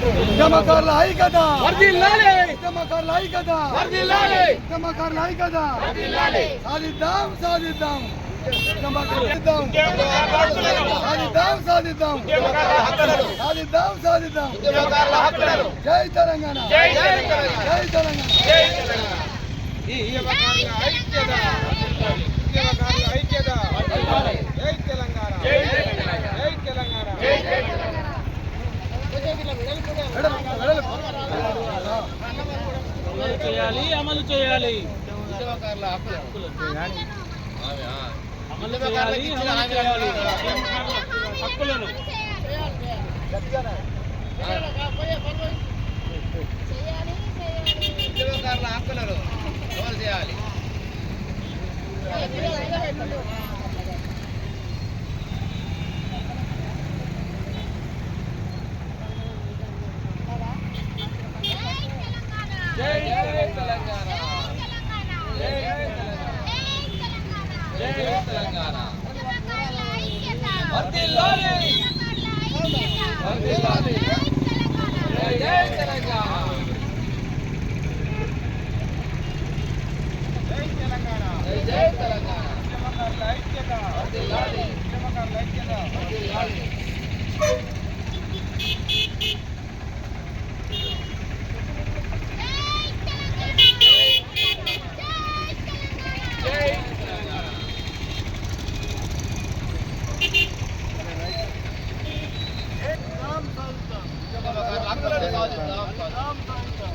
ఉద్యమకారుల ఐక్యత వర్ధిల్లాలి ఉద్యమకారుల ఐక్యత వర్ధిల్లాలి ఉద్యమకారుల ఐక్యత వర్ధిల్లాలి సాధిద్దాం సాధిద్దాం సాధిద్దాం సాధిద్దాం సాధిద్దాం సాధిద్దాం జై తెలంగాణ జై తెలంగాణ జై తెలంగాణ ఉద్యమకారుల ఐక్యత ఉద్యమకారుల ఐక్యత జై తెలంగాణ జై తెలంగాణ జై తెలంగాణ అమలు చేయాలి ఉద్యమకారుల హక్కులను ఉద్యమకారుల హక్కులను అమలు చేయాలి. జై తెలంగాణ జై తెలంగాణ వర్ధిల్లాలి వర్ధిల్లాలి జై తెలంగాణ జై తెలంగాణ జై తెలంగాణ ఉద్యమకారుల ఐక్యత వర్ధిల్లాలి ఉద్యమకారుల ఐక్యత వర్ధిల్లాలి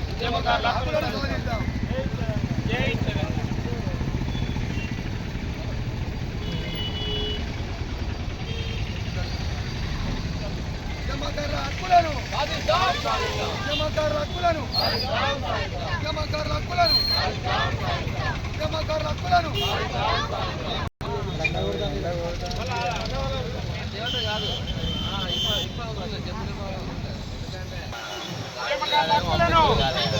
ఉద్యమకారుల హక్కులను సాధిద్దాం. జై తెలంగాణ ఉద్యమకారుల హక్కులను సాధిద్దాం సాధిద్దాం ఉద్యమకారుల హక్కులను ఉద్యమకారుల హక్కులను ఉద్యమకారుల హక్కులను ఉద్యమకారుల హక్కులను